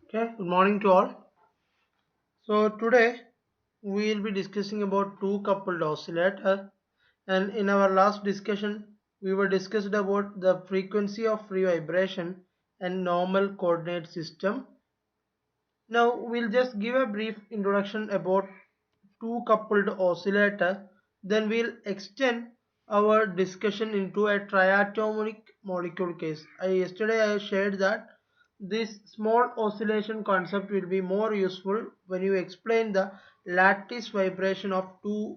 Okay, good morning to all. So today we will be discussing about two coupled oscillator, and in our last discussion we were discussed about the frequency of free vibration and normal coordinate system. Now we'll just give a brief introduction about two coupled oscillator, then we'll extend our discussion into a triatomic molecule case. Yesterday I shared that this small oscillation concept will be more useful when you explain the lattice vibration of two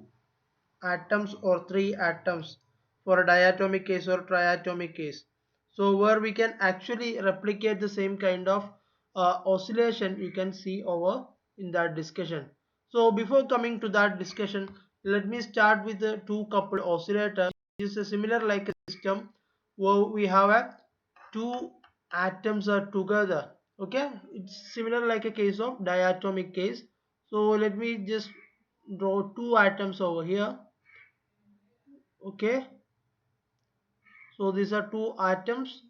atoms or three atoms for a diatomic case or triatomic case. So where we can actually replicate the same kind of oscillation you can see over in that discussion. So before coming to that discussion, let me start with the two coupled oscillator. This is a similar like a system where we have a two atoms are together. Okay, it's similar like a case of diatomic case. So let me just draw two atoms over here. Okay, so these are two atoms,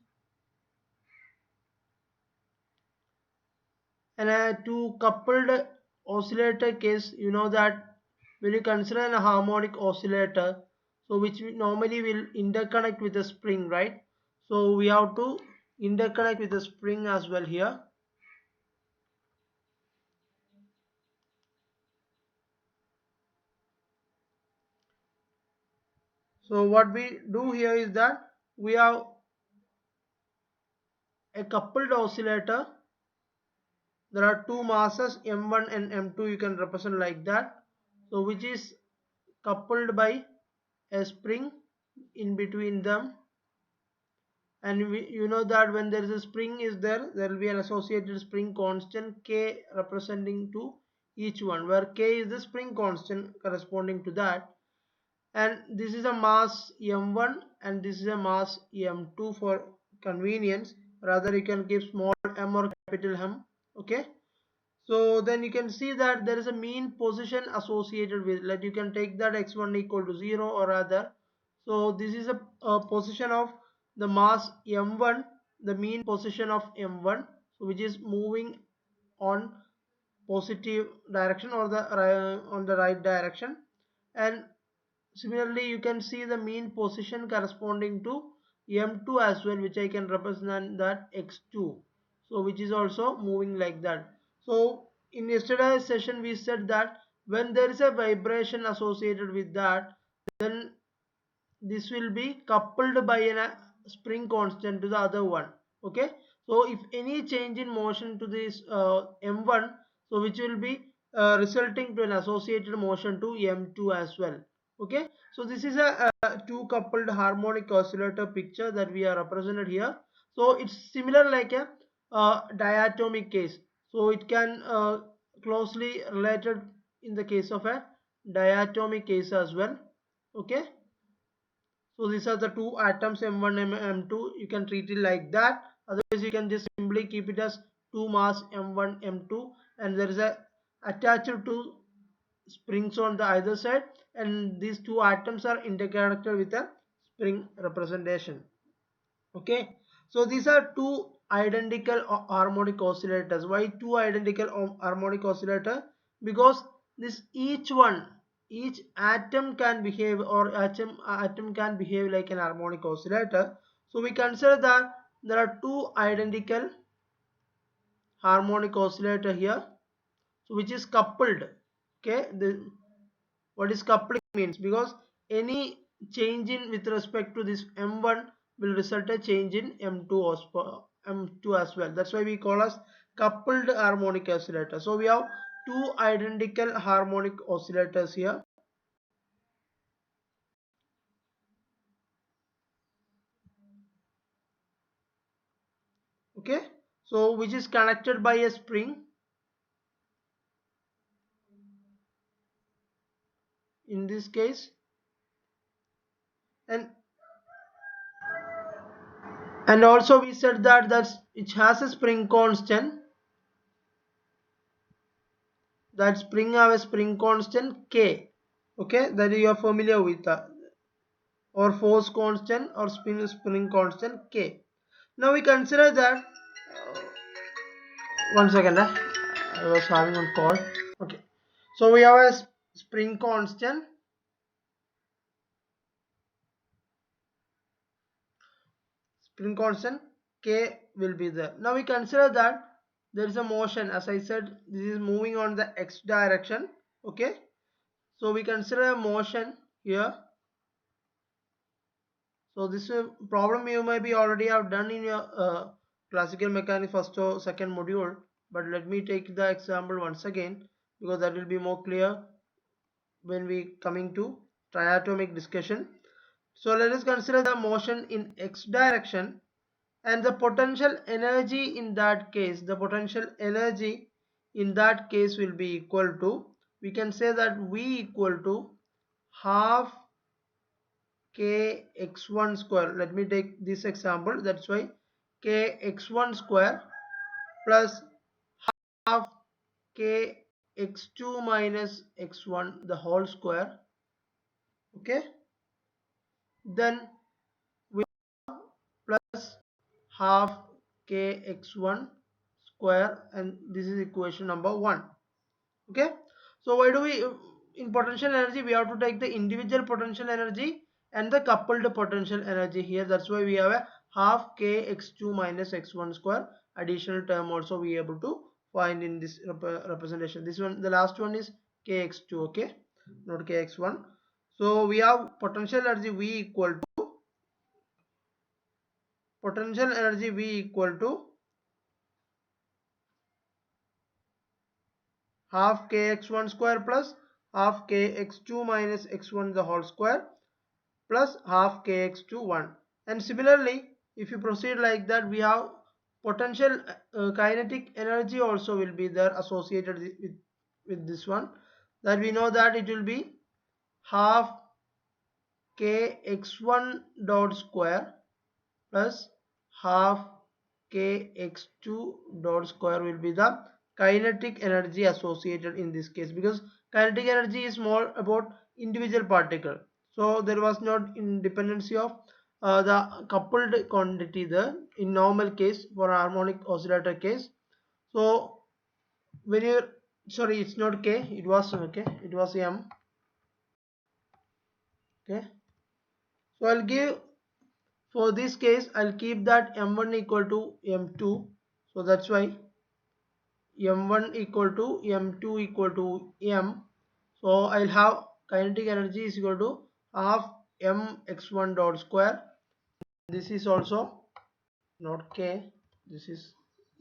and a two coupled oscillator case, you know that when you consider a harmonic oscillator, so which we normally will interconnect with a spring, right? So we have to interconnect with the spring as well here. So what we do here is that we have a coupled oscillator. There are two masses m1 and m2, you can represent like that, so which is coupled by a spring in between them. And you know that when there is a spring is there, there will be an associated spring constant k representing to each one, where k is the spring constant corresponding to that. And this is a mass m1 and this is a mass m2 for convenience. Rather you can give small m or capital M. Okay, so then you can see that there is a mean position associated with, like you can take that x1 equal to 0 or other. So this is a position of the mass m1, the mean position of m1, so which is moving on positive direction or the on the right direction. And similarly you can see the mean position corresponding to m2 as well, which I can represent that x2, so which is also moving like that. So in yesterday's session we said that when there is a vibration associated with that, then this will be coupled by a spring constant to the other one. Okay, so if any change in motion to this m1, so which will be resulting to an associated motion to m2 as well. Okay, so this is a two coupled harmonic oscillator picture that we are represented here. So it's similar like a diatomic case, so it can closely related in the case of a diatomic case as well. Okay, so these are the two atoms m1 and m2. You can treat it like that. Otherwise, you can just simply keep it as two mass m1, m2, and there is a attached to springs on the either side, and these two atoms are interconnected with a spring representation. Okay, so these are two identical harmonic oscillators. Why two identical harmonic oscillator? Because this each atom can behave, or atom can behave like an harmonic oscillator. So we consider that there are two identical harmonic oscillator here, so which is coupled. Okay, what is coupling means, because any change in with respect to this m1 will result a change in m2 as well. That's why we call as coupled harmonic oscillator. So we have two identical harmonic oscillators here. Okay, so which is connected by a spring in this case. And also we said that it has a spring constant. That spring have a spring constant k. Okay, that you are familiar with, or force constant or spring constant k. Now we consider that One second, I was having one call. Okay, so we have a spring constant. Spring constant K will be there. Now we consider that there is a motion. As I said, this is moving on the x direction. Okay, so we consider a motion here. So this problem you may be already have done in your classical mechanics first or second module, but let me take the example once again because that will be more clear when we coming to triatomic discussion. So let us consider the motion in x direction, and the potential energy in that case, will be equal to, we can say that V equal to half kx1 square. Let me take this example, that's why kx1 square plus half kx2 minus x1 the whole square. Okay, then we plus half kx1 square, and this is equation number 1. Okay, so why do we in potential energy we have to take the individual potential energy and the coupled potential energy here. That's why we have a half kx2 minus x1 square additional term also we are able to find in this representation. This one, the last one is kx2, okay, not kx1. So we have potential energy V equal to half kx1 square plus half kx2 minus x1 the whole square plus half kx2 1. And similarly, if you proceed like that, we have potential kinetic energy also will be there associated with this one, that we know that it will be half kx1 dot square plus half kx2 dot square will be the kinetic energy associated in this case, because kinetic energy is more about individual particle, so there was not independency of the coupled quantity there in normal case for harmonic oscillator case. So when you, sorry, it's not k, it was okay, it was m. Okay, so I'll give, for this case I'll keep that m1 equal to m2, so that's why m1 equal to m2 equal to m. So I'll have kinetic energy is equal to half mx1 dot square. This is also not k, this is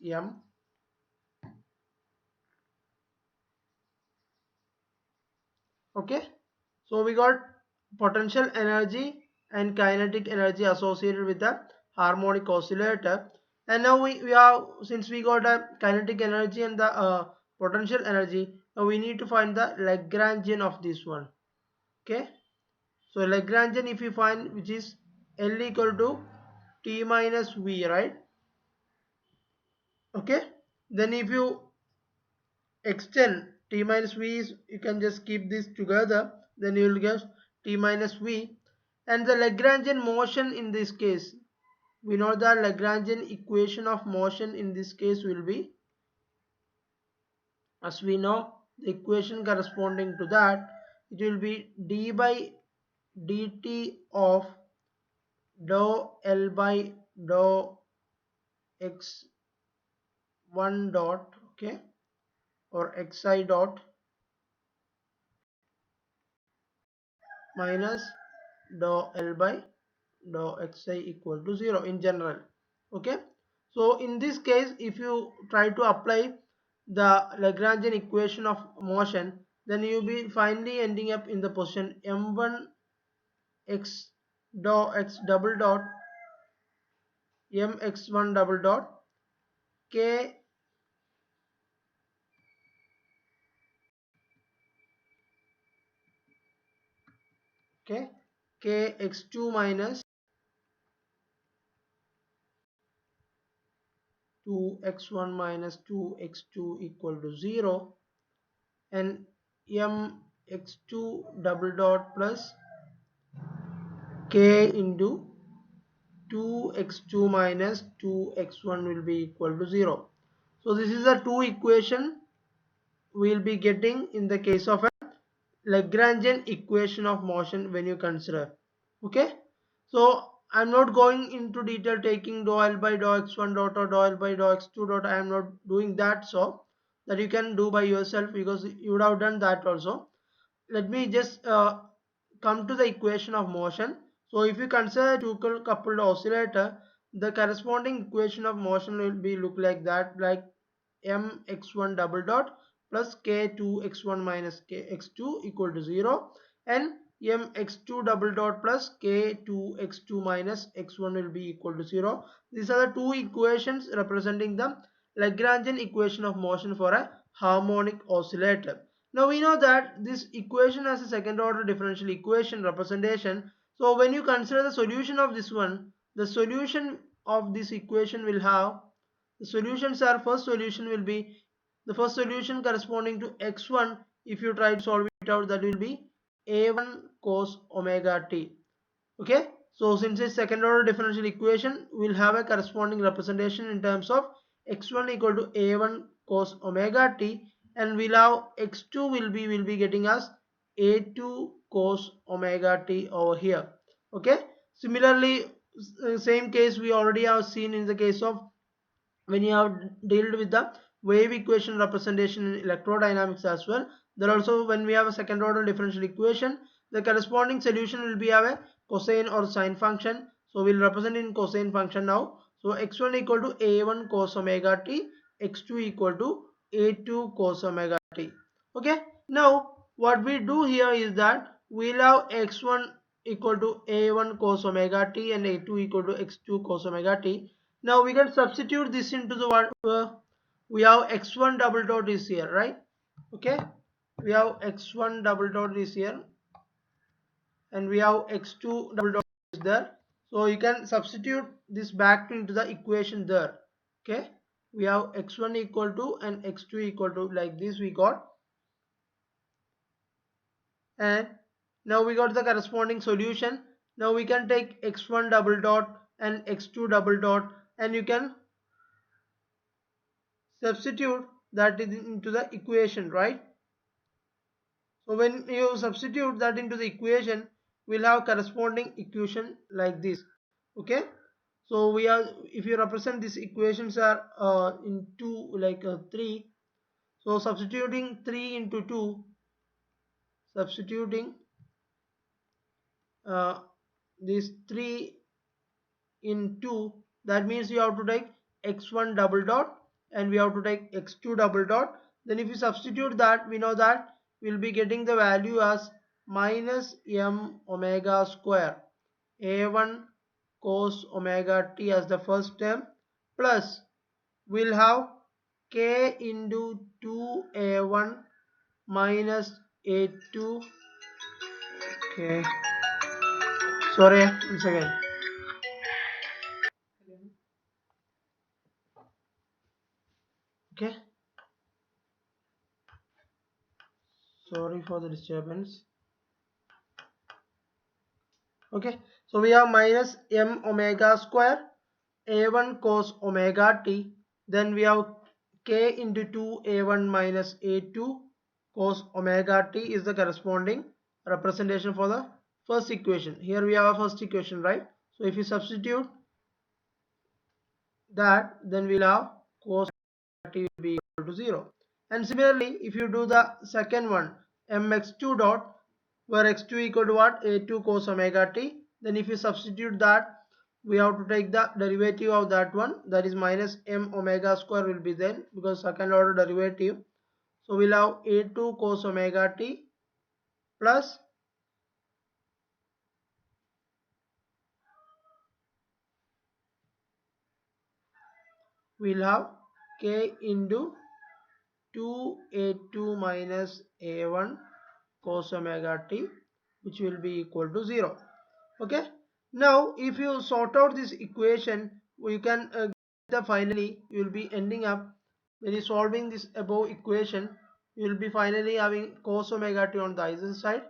m. Okay, so we got potential energy and kinetic energy associated with the harmonic oscillator. And now we have, since we got a kinetic energy and the potential energy, now we need to find the Lagrangian of this one. Okay, so Lagrangian if you find, which is L equal to T minus V, right? Okay, then if you extend T minus V is, you can just keep this together, then you will get T minus V. And the Lagrangian motion in this case, we know the Lagrangian equation of motion in this case will be, as we know the equation corresponding to that, it will be d by dt of dou L by dou x1 dot, okay, or xi dot minus dou L by dou xi equal to 0 in general. Okay, so in this case if you try to apply the Lagrangian equation of motion, then you will be finally ending up in the position m1 x dou x double dot mx1 double dot k, okay, kx2 minus 2x1 minus 2x2 equal to 0, and mx2 double dot plus k into 2x2 minus 2x1 will be equal to 0. So this is the two equation we will be getting in the case of a Lagrangian equation of motion when you consider. Okay, so I'm not going into detail taking dou L by dou x1 dot or dou L by dou x2 dot. I am not doing that, so that you can do by yourself because you would have done that also. Let me just come to the equation of motion. So if you consider a two coupled oscillator, the corresponding equation of motion will be look like that, like mx1 double dot plus k2x1 minus kx2 equal to 0, and mx2 double dot plus k2x2 minus x1 will be equal to 0. These are the two equations representing the Lagrangian equation of motion for a harmonic oscillator. Now we know that this equation has a second order differential equation representation. So when you consider the solution of this one, the solution of this equation will have, the solutions are, first solution will be, the first solution corresponding to x1, if you try to solve it out, that will be a1 cos omega t. Okay, so since it's second order differential equation, we'll have a corresponding representation in terms of x1 equal to a1 cos omega t, and we'll have x2 will be getting us a2 cos omega t over here. Okay, similarly, same case we already have seen in the case of when you have dealt with the wave equation representation in electrodynamics as well. There also, when we have a second order differential equation, the corresponding solution will be have a cosine or sine function. So we'll represent in cosine function now. So x1 equal to a1 cos omega t, x2 equal to a2 cos omega t. Okay, now what we do here is that we'll have x1 equal to a1 cos omega t and a2 equal to x2 cos omega t. Now we can substitute this into the one, we have x1 double dot is here, right? Okay, we have x1 double dot is here, and we have x2 double dot is there. So you can substitute this back into the equation there. Okay, we have x1 equal to and x2 equal to, like this we got, and now we got the corresponding solution. Now we can take x1 double dot and x2 double dot, and you can substitute that into the equation, right? So when you substitute that into the equation, we'll have corresponding equation like this. Okay, so we are, if you represent these equations are into like 3, so substituting 3 into 2, substituting uh, these 3 in 2, that means you have to take x1 double dot and we have to take x2 double dot. Then if you substitute that, we know that we'll be getting the value as minus m omega square, a1 cos omega t as the first term, plus we'll have k into 2a1 minus a2. Okay, sorry, 1 second. Okay, sorry for the disturbance. Okay, so we have minus m omega square, a1 cos omega t, then we have k into 2 a1 minus a2 cos omega t is the corresponding representation for the first equation. Here we have a first equation, right? So if you substitute that, then we'll have cos t will be equal to 0. And similarly, if you do the second one, mx2 dot, where x2 equal to what, a2 cos omega t, then if you substitute that, we have to take the derivative of that one, that is minus m omega square will be then, because second order derivative. So we'll have a2 cos omega t plus we'll have k into 2a2 minus a1 cos omega t, which will be equal to 0. Okay, now if you sort out this equation, you can get the, finally you will be ending up, when you solving this above equation, you will be finally having cos omega t on the other side.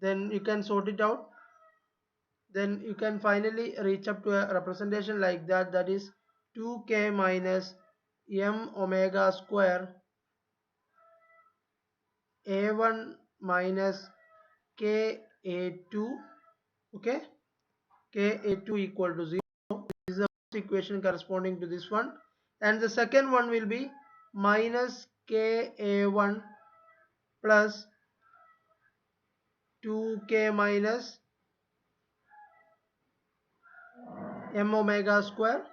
Then you can sort it out, then you can finally reach up to a representation like that, that is 2k minus m omega square a1 minus k a2, okay, k a2 equal to 0. This is the first equation corresponding to this one, and the second one will be minus k a1 plus 2k minus m omega square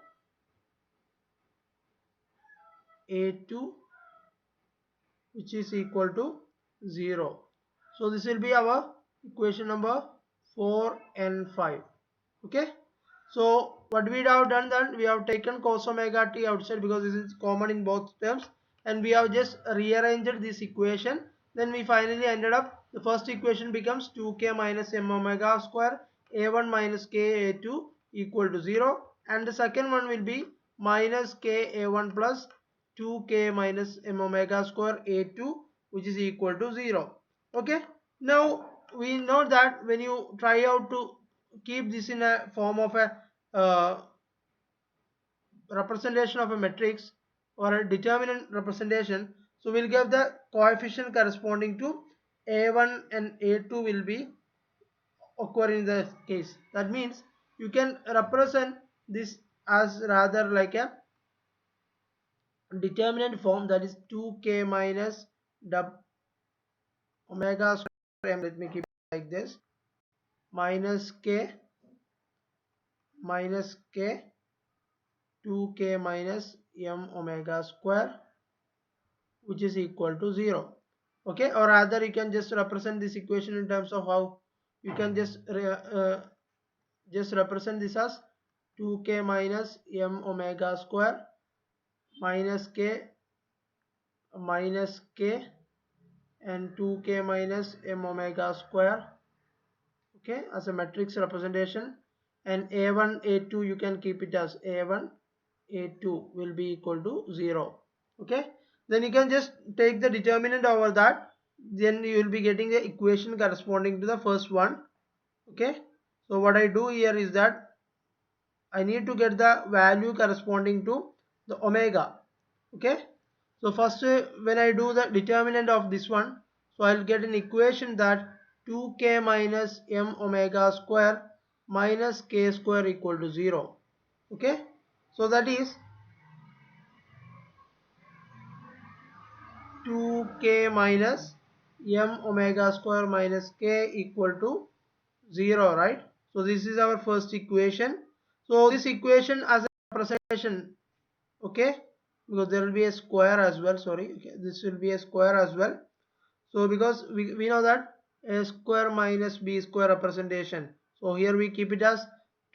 a2, which is equal to 0. So this will be our equation number 4 and 5. Okay, so what we have done, then we have taken cos omega t outside because this is common in both terms, and we have just rearranged this equation. Then we finally ended up, the first equation becomes 2k minus m omega square a1 minus k a2 equal to 0, and the second one will be minus k a1 plus 2k minus m omega square a2, which is equal to 0. Okay, now we know that when you try out to keep this in a form of a representation of a matrix or a determinant representation, so we'll get the coefficient corresponding to a1 and a2 will be occur in the case. That means you can represent this as rather like a determinant form, that is 2k minus omega square m, let me keep it like this, minus k 2k minus m omega square, which is equal to 0. Okay, or rather you can just represent this equation in terms of how you can just represent this as 2k minus m omega square minus k and 2k minus m omega square, okay, as a matrix representation, and a1 a2 you can keep it as a1 a2 will be equal to 0. Okay, then you can just take the determinant over that, then you will be getting the equation corresponding to the first one. Okay, so what I do here is that I need to get the value corresponding to the omega. Okay, so first when I do the determinant of this one, so I'll get an equation that 2k minus m omega square minus k square equal to 0. Okay, so that is 2k minus m omega square minus k equal to 0, right? So this is our first equation. So this equation as a representation, okay, because there will be a square as well, sorry, okay, this will be a square as well. So because we know that a square minus b square representation, so here we keep it as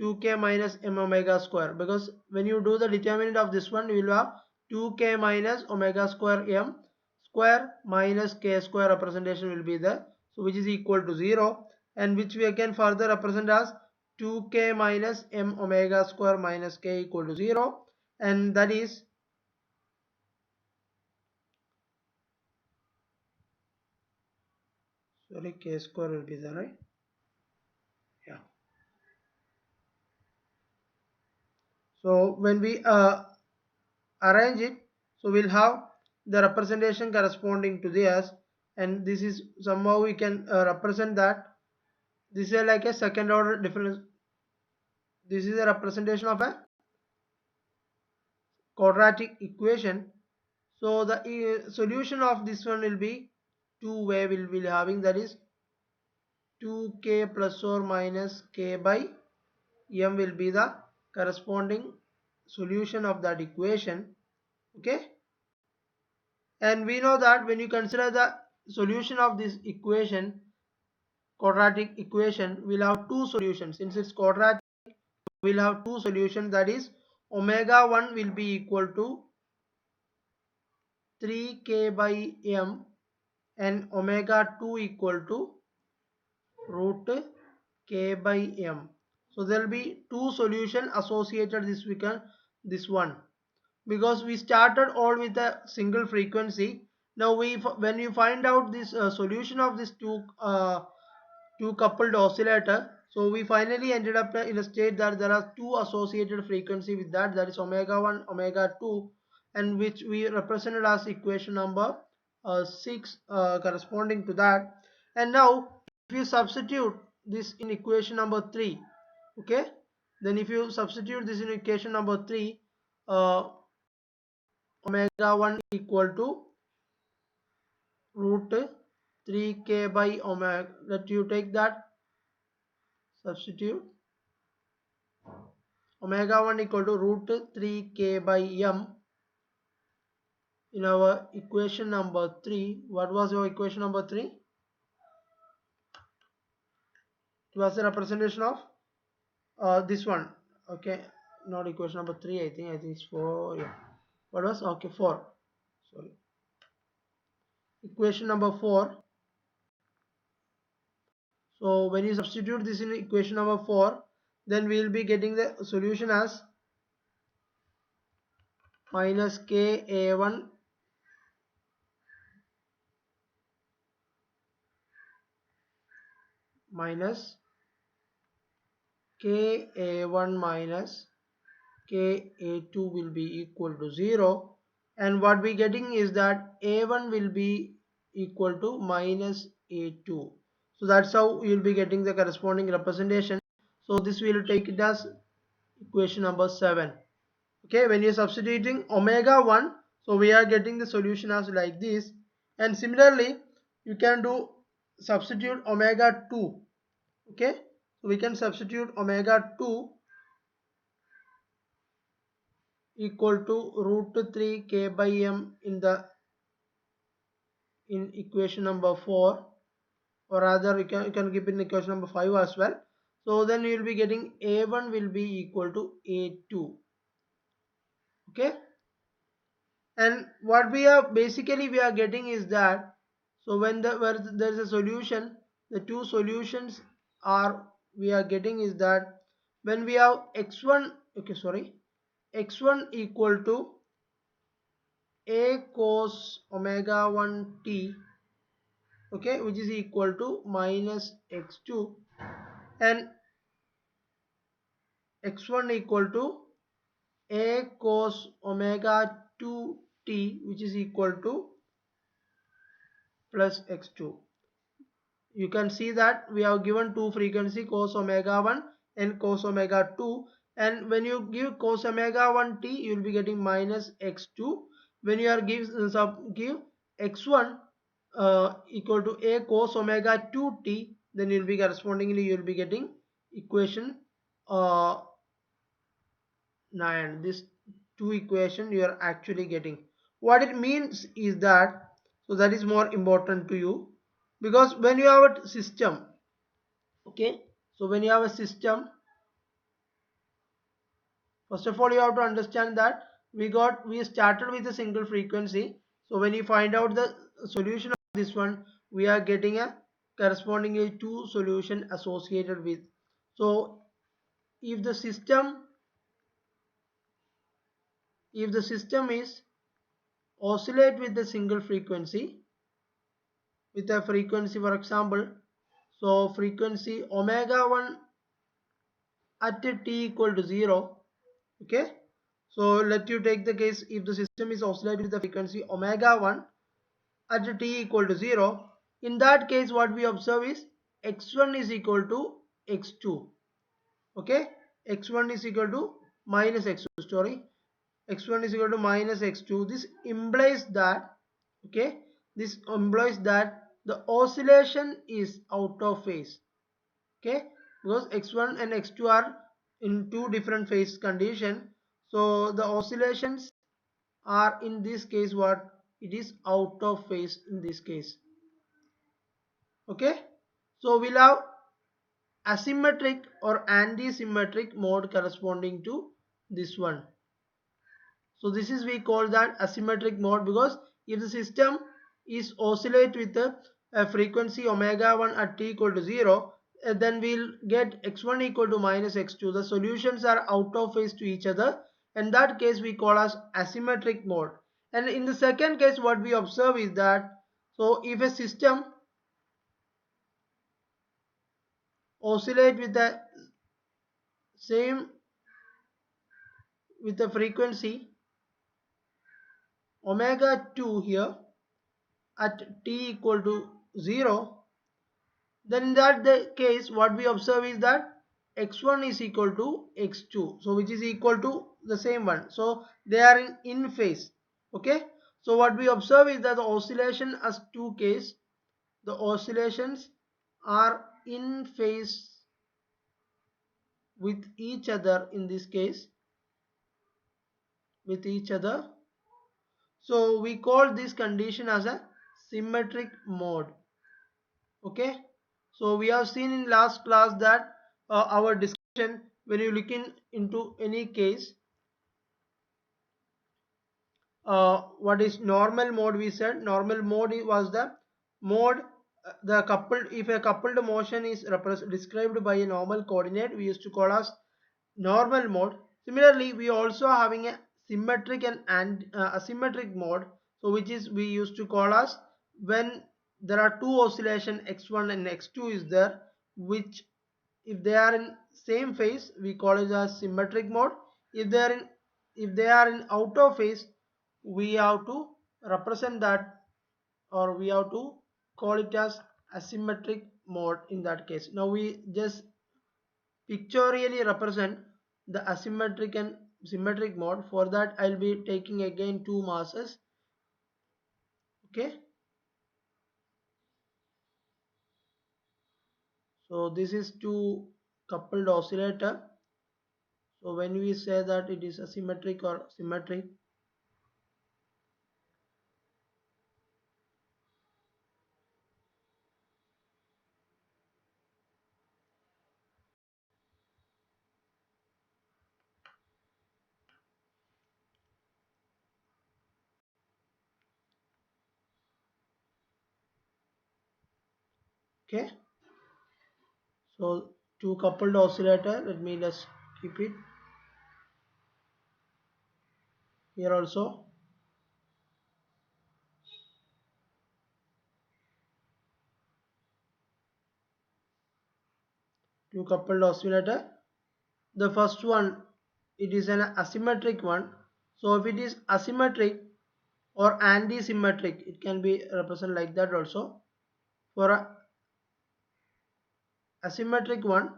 2k minus m omega square, because when you do the determinant of this one, you will have 2k minus omega square m square minus k square representation will be there, so which is equal to 0, and which we can further represent as 2k minus m omega square minus k equal to 0, and that is sorry, k square will be there, right? Yeah. So when we arrange it, so we'll have the representation corresponding to this, and this is somehow we can represent that this is like a second order difference. This is a representation of a quadratic equation. So the solution of this one will be two-way, will be having, that is 2k plus or minus k by m will be the corresponding solution of that equation. Okay, and we know that when you consider the solution of this equation, quadratic equation, we'll have two solutions. Since it's quadratic, we'll have two solutions, that is omega 1 will be equal to 3k by m and omega 2 equal to root k by m. So there will be two solutions associated this one, because we started all with a single frequency. Now when you find out this solution of this two coupled oscillator, so we finally ended up in a state that there are two associated frequency with that, that is omega 1 omega 2, and which we represented as equation number 6 corresponding to that. And now if you substitute this in equation number 3, okay, then if you substitute this in equation number 3, omega 1 equal to root 3k by omega, let you take that, substitute omega 1 equal to root 3k by m in our equation number 3. What was your equation number 3? It was a representation of this one, okay, not equation number 3, I think it's 4, yeah. What was, okay, 4, sorry, equation number 4. So when you substitute this in equation number 4, then we will be getting the solution as minus ka1 minus ka1 minus ka2 will be equal to 0, and what we getting is that a1 will be equal to minus a2. So that's how you will be getting the corresponding representation. So this will take it as equation number 7. Okay, when you're substituting omega 1, so we are getting the solution as like this. And similarly you can do substitute omega 2. Okay, so we can substitute omega 2 equal to root 3 k by m in equation number 4, or rather you can keep in equation number 5 as well. So then you will be getting a1 will be equal to a2. Okay, and what we are basically we are getting is that, so when where there is a solution, the two solutions are we are getting is that when we have x1, okay, sorry, x1 equal to a cos omega 1 t, okay, which is equal to minus x2, and x1 equal to a cos omega 2 t, which is equal to plus x2. You can see that we have given two frequency, cos omega 1 and cos omega 2, and when you give cos omega 1 t, you will be getting minus x2. When you are give x1 equal to a cos omega 2 t, then you will be correspondingly you will be getting equation 9. This two equation you are actually getting. What it means is that, so that is more important to you, because when you have a system, okay, so when you have a system, first of all you have to understand that we started with a single frequency. So when you find out the solution of this one, we are getting a correspondingly two solution associated with. So if the system is oscillate with the single frequency, with a frequency, for example, so frequency omega 1 at t equal to 0, okay, so let you take the case if the system is oscillating with the frequency omega 1 at t equal to 0. In that case what we observe is x1 is equal to x2, okay, x1 is equal to minus x2, sorry, x1 is equal to minus x2. This implies that, okay, this implies that the oscillation is out of phase, okay, because x1 and x2 are in two different phase condition. So the oscillations are in this case what, it is out of phase in this case. Okay, so we'll have asymmetric or anti-symmetric mode corresponding to this one. So this is we call that asymmetric mode, because if the system is oscillate with a frequency omega 1 at t equal to 0, then we'll get x1 equal to minus x2. The solutions are out of phase to each other. In that case we call as asymmetric mode. And in the second case what we observe is that, so if a system oscillate with the same with the frequency omega 2 here at t equal to 0, then in that the case what we observe is that x1 is equal to x2, so which is equal to the same one, so they are in phase. Okay, so what we observe is that the oscillation has two cases. The oscillations are in phase with each other, in this case with each other, so we call this condition as a symmetric mode. Okay, so we have seen in last class that our discussion, when you look into any case, what is normal mode, we said normal mode was the mode, the coupled, if a coupled motion is described by a normal coordinate, we used to call as normal mode. Similarly, we also having a symmetric and asymmetric mode, so which is we used to call as when there are two oscillation x1 and x2 is there, which if they are in same phase we call it as symmetric mode. If they are in out of phase, we have to represent that, or we have to call it as asymmetric mode in that case. Now we just pictorially represent the asymmetric and symmetric mode. For that I'll be taking again two masses. Okay, so this is two coupled oscillator. So when we say that it is asymmetric or symmetric, okay, so two coupled oscillator, let me just keep it here also. Two coupled oscillator, the first one, it is an asymmetric one. So if it is asymmetric or anti-symmetric, it can be represented like that also. For a asymmetric one,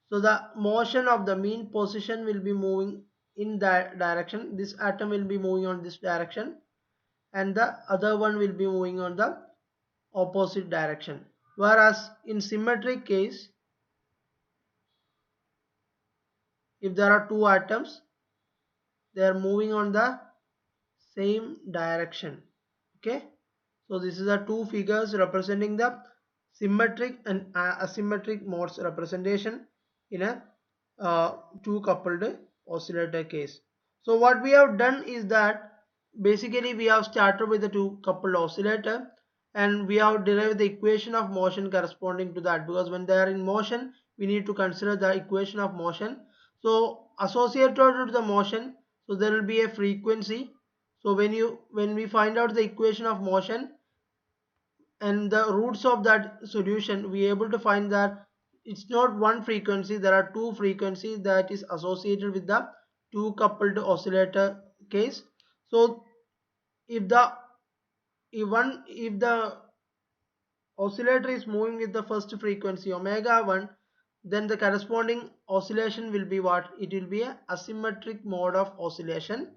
so the motion of the mean position will be moving in that direction, this atom will be moving on this direction, and the other one will be moving on the opposite direction. Whereas in symmetric case, if there are two atoms, they are moving on the same direction. Okay, so this is the two figures representing the symmetric and asymmetric modes representation in a two coupled oscillator case. So what we have done is that basically we have started with the two coupled oscillator, and we have derived the equation of motion corresponding to that, because when they are in motion we need to consider the equation of motion. So associated to the motion, so there will be a frequency. So when we find out the equation of motion and the roots of that solution, we are able to find that it's not one frequency, there are two frequencies that is associated with the two coupled oscillator case. So if the if the oscillator is moving with the first frequency omega 1, then the corresponding oscillation will be what? It will be a asymmetric mode of oscillation.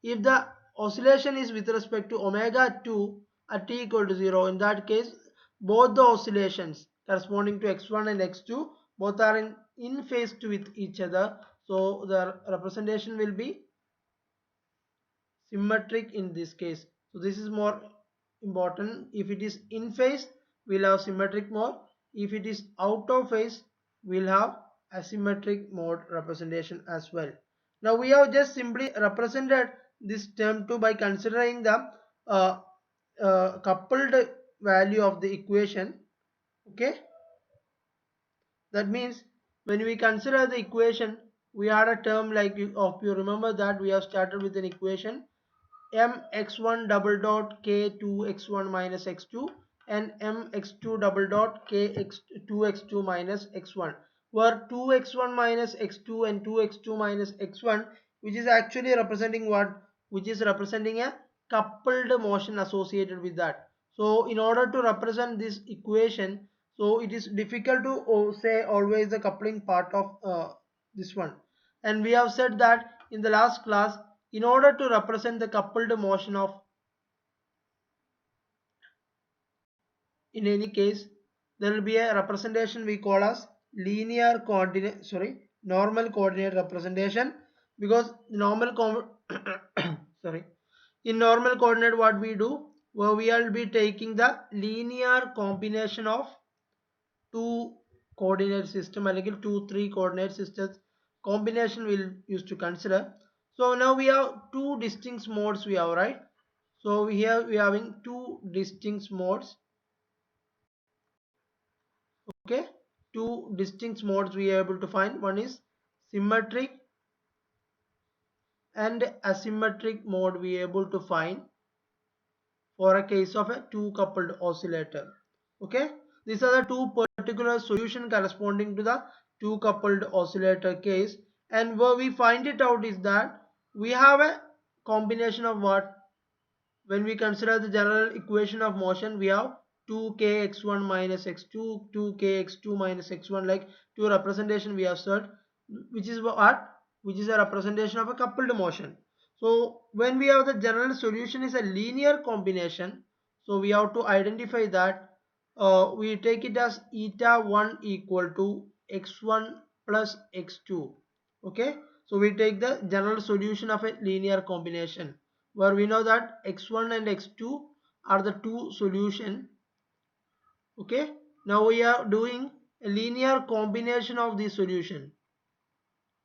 If the oscillation is with respect to omega 2 at t equal to 0, in that case both the oscillations corresponding to x1 and x2 both are in phase with each other, so the representation will be symmetric in this case. So this is more important. If it is in phase, we'll have symmetric mode. If it is out of phase, we'll have asymmetric mode representation as well. Now we have just simply represented this term 2 by considering the uh, coupled value of the equation. Okay, that means when we consider the equation, we had a term like you remember that we have started with an equation mx1 double dot k2 x1 minus x2 and mx2 double dot kx2 x2 minus x1, where 2x1 minus x2 and 2x2 minus x1, which is actually representing what? Which is representing a coupled motion associated with that. So in order to represent this equation, so it is difficult to say always the coupling part of this one. And we have said that in the last class, in order to represent the coupled motion of, in any case, there will be a representation we call as linear coordinate, normal coordinate representation, because normal sorry, in normal coordinate what we do, where we will be taking the linear combination of two coordinate system, അല്ലെങ്കിൽ 2-3 coordinate systems combination we'll use to consider. So now we have two distinct modes we have, right? So here we are having two distinct modes. Okay, two distinct modes we are able to find. One is symmetric and asymmetric mode we are able to find for a case of a two coupled oscillator. Okay, these are the two particular solution corresponding to the two coupled oscillator case. And where we find it out is that we have a combination of what, when we consider the general equation of motion, we have 2kx1 minus x2, 2kx2 minus x1, like two representation we have said, which is what, which is a representation of a coupled motion. So when we have the general solution is a linear combination, so we have to identify that we take it as eta 1 equal to x1 plus x2. Okay, so we take the general solution of a linear combination, where we know that x1 and x2 are the two solution. Okay, now we are doing a linear combination of the solution,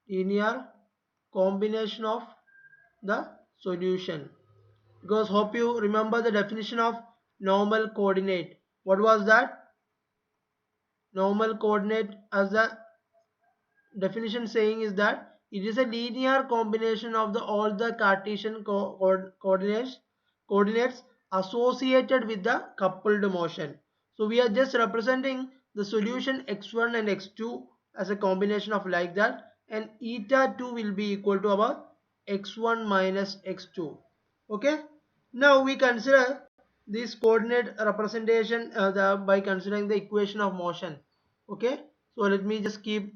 linear combination of the solution, because hope you remember the definition of normal coordinate. What was that? Normal coordinate, as the definition saying, is that it is a linear combination of all the Cartesian coordinates associated with the coupled motion. So we are just representing the solution x1 and x2 as a combination of like that, and eta 2 will be equal to our x1 minus x2. Okay, now we consider this coordinate representation by considering the equation of motion. Okay, so let me just keep.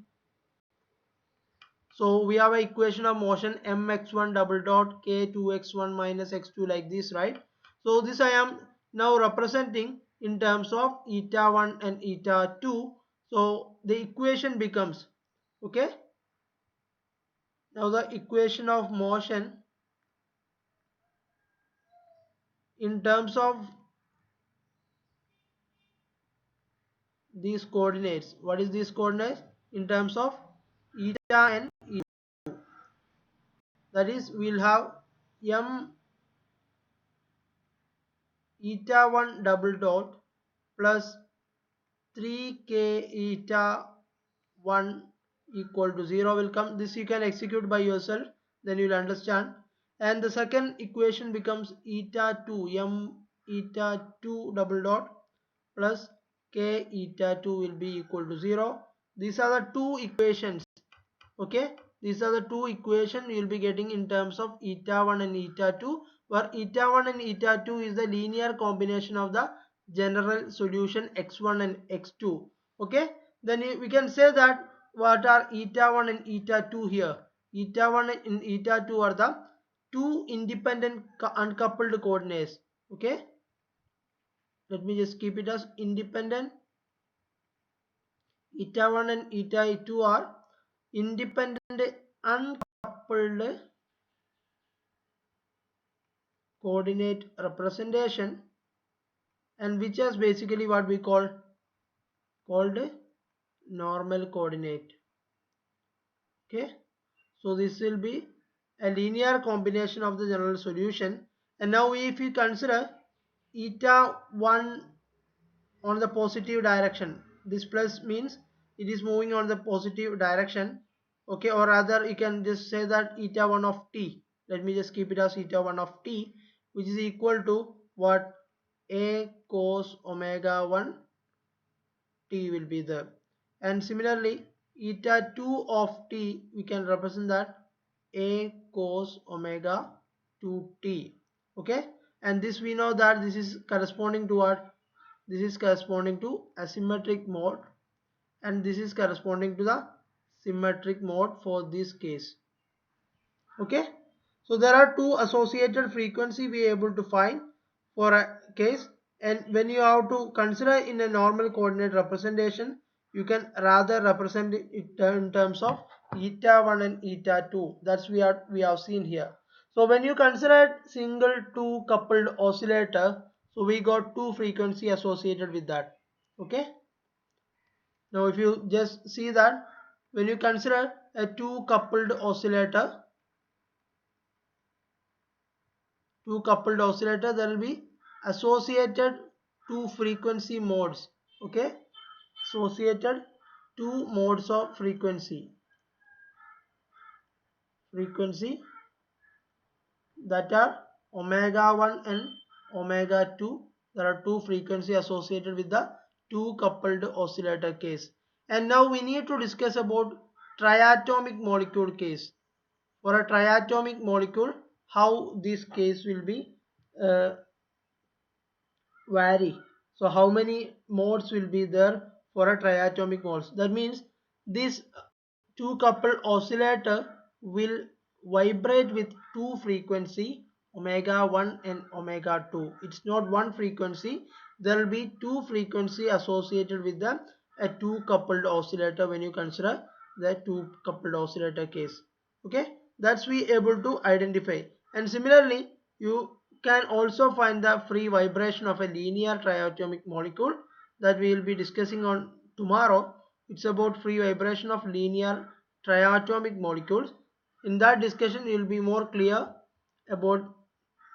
So we have an equation of motion mx1 double dot k2x1 minus x2 like this, right? So this I am now representing in terms of eta 1 and eta 2. So the equation becomes, okay, now the equation of motion in terms of these coordinates. What is these coordinates? In terms of eta and eta, that is, we'll have m eta 1 double dot plus 3k eta 1 equal to 0 will come. This you can execute by yourself, then you will understand. And the second equation becomes eta 2, m eta 2 double dot plus k eta 2 will be equal to 0. These are the two equations. Okay, these are the two equations you will be getting in terms of eta 1 and eta 2, where eta 1 and eta 2 is the linear combination of the general solution x1 and x2. Okay, then we can say that what are eta 1 and eta 2 here. Eta 1 and eta 2 are the two independent uncoupled coordinates. Okay, let me just keep it as independent. Eta 1 and eta 2 are independent uncoupled coordinate representation, and which is basically what we called normal coordinate. Okay, so this will be a linear combination of the general solution. And now if you consider eta 1 on the positive direction, this plus means it is moving on the positive direction. Okay, or rather you can just say that eta 1 of t, let me just keep it as eta 1 of t, which is equal to what, a cos omega 1 t will be there. And similarly eta 2 of t, we can represent that a cos omega 2t. Okay, and this we know that this is corresponding to what? This is corresponding to asymmetric mode, and this is corresponding to the symmetric mode for this case. Okay, so there are two associated frequency we are able to find for a case, and when you have to consider in a normal coordinate representation, you can rather represent it in terms of eta 1 and eta 2. That's we have seen here. So when you consider single two coupled oscillator, so we got two frequency associated with that. Okay, now if you just see that when you consider a two coupled oscillator, there will be associated two frequency modes. Okay, associated two modes of frequency that are omega 1 and omega 2. There are two frequency associated with the two coupled oscillator case. And now we need to discuss about triatomic molecule case. For a triatomic molecule, how this case will be vary. So how many modes will be there for a triatomic modes? That means this two coupled oscillator will vibrate with two frequency, omega 1 and omega 2. It's not one frequency. There will be two frequency associated with the a two coupled oscillator when you consider the two coupled oscillator case. Okay, that's we able to identify. And similarly, you can also find the free vibration of a linear triatomic molecule that we will be discussing on tomorrow. It's about free vibration of linear triatomic molecules. In that discussion, you will be more clear about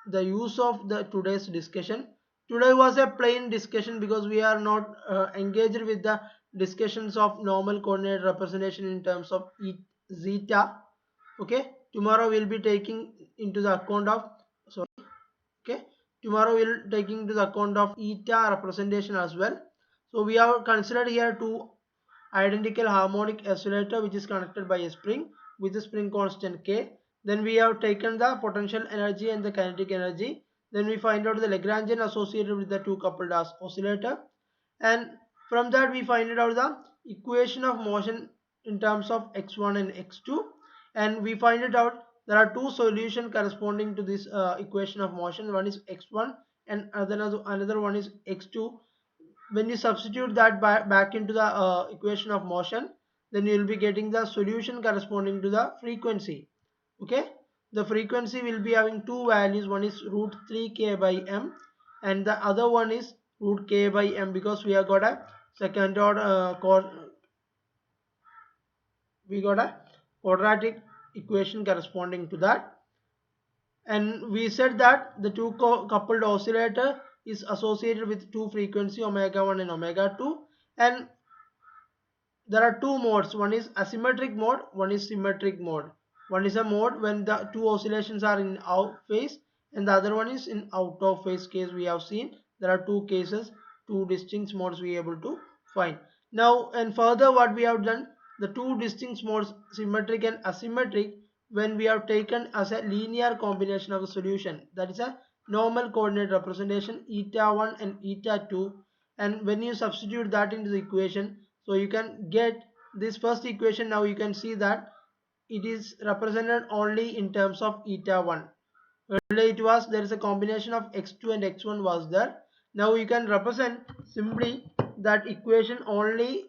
the use of the today's discussion. Today was a plain discussion because we are not engaged with the discussions of normal coordinate representation in terms of zeta. Okay, tomorrow we'll be taking into the account of okay, tomorrow we'll taking into the account of eta representation as well. So we have considered here two identical harmonic oscillator which is connected by a spring with the spring constant k. Then we have taken the potential energy and the kinetic energy. Then we find out the Lagrangian associated with the two coupled oscillator, and from that we find out the equation of motion in terms of x1 and x2, and we find it out there are two solutions corresponding to this equation of motion. One is x1 and another one is x2. When you substitute that back into the equation of motion, then you will be getting the solution corresponding to the frequency. Okay, the frequency will be having two values. One is root 3k by m and the other one is root k by m, because we have got a second order we got a quadratic equation corresponding to that. And we said that the two coupled oscillator is associated with two frequency omega 1 and omega 2, and there are two modes. One is asymmetric mode, one is symmetric mode. One is a mode when the two oscillations are in out phase, and the other one is in out of phase case. We have seen there are two cases, two distinct modes we are able to find. Now and further what we have done, the two distinct modes symmetric and asymmetric, when we have taken as a linear combination of a solution, that is a normal coordinate representation eta 1 and eta 2, and when you substitute that into the equation, so you can get this first equation. Now you can see that it is represented only in terms of eta 1. Earlier it was there is a combination of x2 and x1 was there. Now you can represent simply that equation only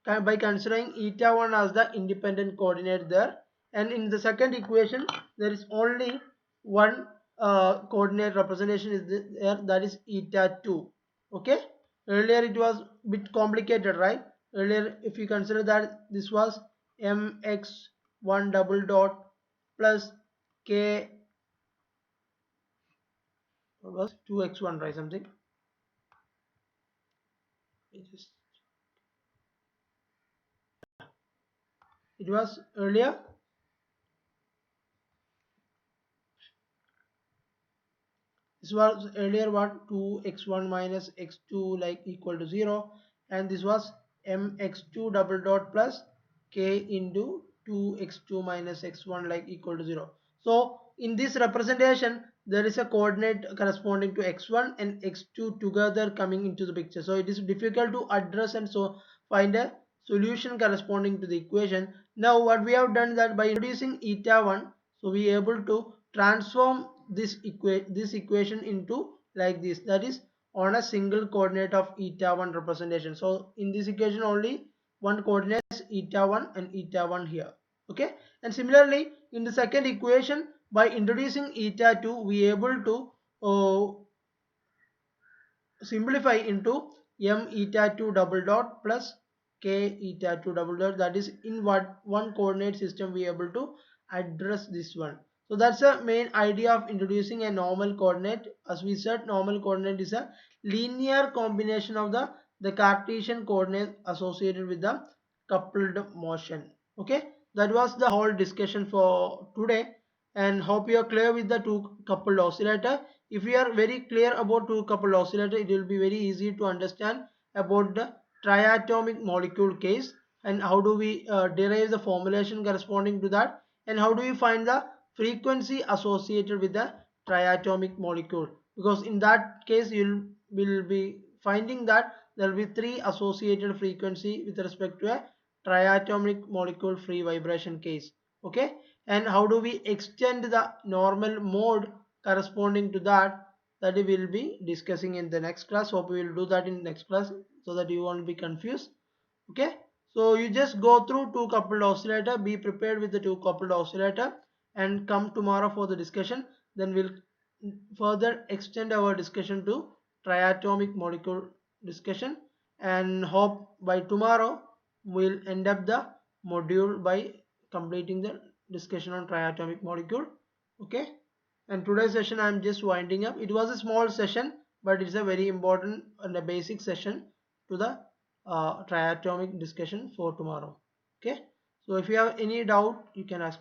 by considering eta 1 as the independent coordinate there, and in the second equation there is only one coordinate representation is there, that is eta 2. Okay, earlier it was bit complicated, right? Earlier if you consider that this was mx1 double dot plus k, what was 2x1, right? Something it was earlier this was earlier what 2x1 minus x2 like equal to 0, and this was mx2 double dot plus k into 2x2 minus x1 like equal to 0. So in this representation there is a coordinate corresponding to x1 and x2 together coming into the picture. So it is difficult to address and so find a solution corresponding to the equation. Now what we have done that by introducing eta 1, so we are able to transform this equation into like this, that is on a single coordinate of eta 1 representation. So in this equation only one coordinate is eta 1 and eta 1 here. Okay, and similarly in the second equation, by introducing eta 2 we are able to simplify into m eta 2 double dot plus k eta 2 double dot, that is in what one coordinate system we are able to address this one. So that's the main idea of introducing a normal coordinate. As we said, normal coordinate is a linear combination of the Cartesian coordinate associated with the coupled motion. Okay, that was the whole discussion for today, and hope you are clear with the two coupled oscillator. If we are very clear about two coupled oscillator, it will be very easy to understand about the triatomic molecule case, and how do we derive the formulation corresponding to that, and how do we find the frequency associated with the triatomic molecule, because in that case you will be finding that there will be three associated frequency with respect to a triatomic molecule free vibration case. Okay, and how do we extend the normal mode corresponding to that, that we will be discussing in the next class. Hope we will do that in next class so that you won't be confused. Okay, so you just go through two coupled oscillator, be prepared with the two coupled oscillator, and come tomorrow for the discussion. Then we'll further extend our discussion to triatomic molecule discussion, and hope by tomorrow we'll end up the module by completing the discussion on triatomic molecule. Okay, and today's session I'm just winding up. It was a small session, but it's a very important and a basic session to the triatomic discussion for tomorrow. Okay, so if you have any doubt you can ask.